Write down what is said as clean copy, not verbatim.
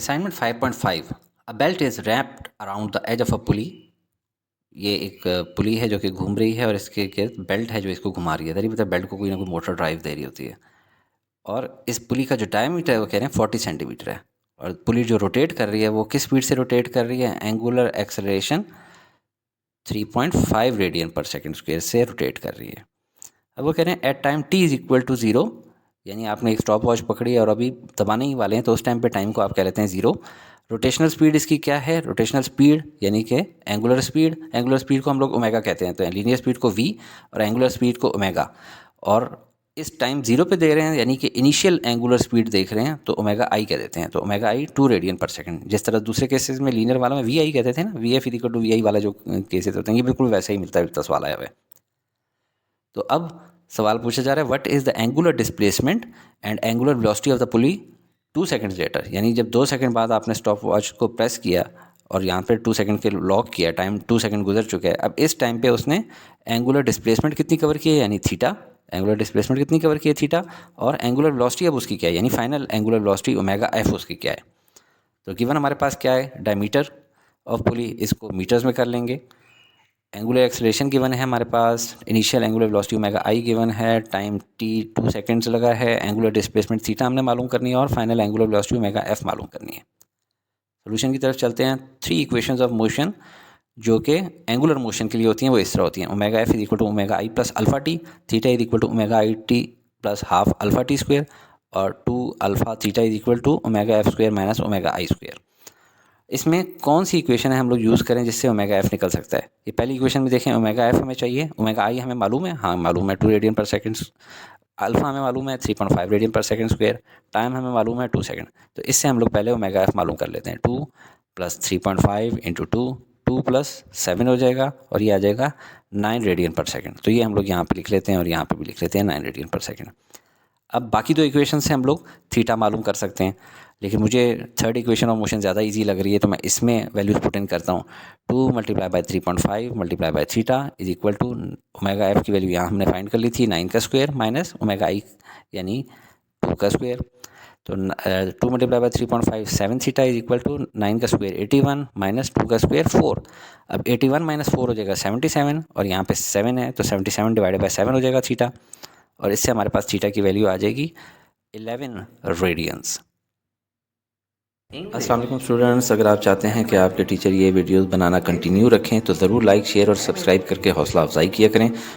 Assignment 5.5 a belt is wrapped around the edge of a pulley. ये एक पुली है जो कि घूम रही है और इसके गिर्द बेल्ट है जो इसको घुमा रही है। तरी पता बेल्ट को कोई ना कोई मोटर ड्राइव दे रही होती है और इस पुली का जो डायमीटर है वो कह रहे हैं 40 सेंटीमीटर है और पुली जो रोटेट कर रही है वो किस स्पीड से रोटेट कर रही है? Angular acceleration 3.5 radian per second square से रोटेट कर रही है। अब वो कह रहे हैं at time t is equal to zero, यानी आपने एक स्टॉप वॉच पकड़ी और अभी दबाने ही वाले हैं तो उस टाइम पे टाइम को आप कह लेते हैं ज़ीरो। रोटेशनल स्पीड इसकी क्या है? रोटेशनल स्पीड यानी कि एंगुलर स्पीड को हम लोग ओमेगा कहते हैं, तो लीनियर स्पीड को v और एंगुलर स्पीड को ओमेगा। और इस टाइम जीरो पे दे रहे हैं यानी कि इनिशियल एंगुलर स्पीड देख रहे हैं तो ओमेगा आई कह देते हैं, तो ओमेगा आई 2 रेडियन पर सेकंड। जिस तरह दूसरे केसेस में लीनियर वाला में वी आई कहते थे ना, V F equal to V I वाला जो केसेस होते हैं, ये बिल्कुल वैसा ही मिलता है 10 वाला है। तो अब सवाल पूछा जा रहा है what is the angular displacement and angular velocity of the pulley 2 seconds later. यानी जब 2 सेकंड बाद आपने स्टॉप वॉच को प्रेस किया और यहाँ पे 2 सेकंड के लॉक किया, टाइम 2 सेकंड गुजर चुके हैं। अब इस टाइम पे उसने एंगुलर डिस्प्लेसमेंट कितनी कवर की है यानी थीटा, एंगुलर डिस्प्लेसमेंट कितनी कवर की है थीटा, और एंगुलर वेलोसिटी अब उसकी क्या है यानी final angular velocity omega F उसकी क्या है। तो गिवन हमारे पास क्या है? डायमीटर ऑफ पुली, इसको मीटर्स में कर लेंगे। एंगुलर एक्सेलरेशन गिवन है हमारे पास, initial angular velocity omega I given है, टाइम t 2 सेकंड्स लगा है, एंगुलर डिस्प्लेसमेंट थीटा हमने मालूम करनी है और final angular velocity omega F मालूम करनी है। सोल्यूशन की तरफ चलते हैं। 3 इक्वेशंस ऑफ मोशन जो कि एंगुलर मोशन के लिए होती हैं वो इस तरह होती हैं। Omega F is equal to omega I plus alpha T, theta is equal to omega I T plus half alpha T square, और 2 alpha theta is equal to omega F square minus omega I square. इसमें कौन सी equation है हम लोग use करें जिससे omega F निकल सकता है? ये पहली इक्वेशन में देखें, ओमेगा एफ हमें चाहिए, ओमेगा आई हमें मालूम है, हाँ मालूम है 2 रेडियन पर सेकंड, अल्फा हमें मालूम है 3.5 रेडियन पर सेकंड स्क्वायर, टाइम हमें मालूम है 2 सेकंड। तो इससे हम लोग पहले ओमेगा एफ मालूम कर लेते हैं। 2 प्लस 3.5 इंटू 2 प्लस 7 हो जाएगा और ये आ जाएगा 9 रेडियन पर सेकंड। तो ये हम लोग यहाँ पे लिख लेते हैं और यहाँ पे भी लिख लेते हैं 9 रेडियन पर सेकंड। अब बाकी 2 इक्वेशन से हम लोग थीटा मालूम कर सकते हैं, लेकिन मुझे थर्ड इक्वेशन ऑफ मोशन ज़्यादा इजी लग रही है तो मैं इसमें वैल्यूज पुट इन करता हूँ। 2 multiply by 3.5 multiply by theta is equal to omega F की वैल्यू यहाँ हमने फाइंड कर ली थी 9 का स्क्वायर माइनस ओमेगा आई यानी 2 का स्क्वायर। तो 2 multiply by 3.5 7 theta is equal to 9 का स्क्वायर 81 माइनस 2 का स्क्वायर 4। अब 81 माइनस 4 हो जाएगा 77 और यहाँ पे 7 है तो 77 डिवाइडेड बाय 7 हो जाएगा थीटा, और इससे हमारे पास थीटा की वैल्यू आ जाएगी 11 रेडियंस। अस्सलाम वालेकुम स्टूडेंट्स, अगर आप चाहते हैं कि आपके टीचर ये वीडियोस बनाना कंटिन्यू रखें तो ज़रूर लाइक शेयर और सब्सक्राइब करके हौसला अफजाई किया करें।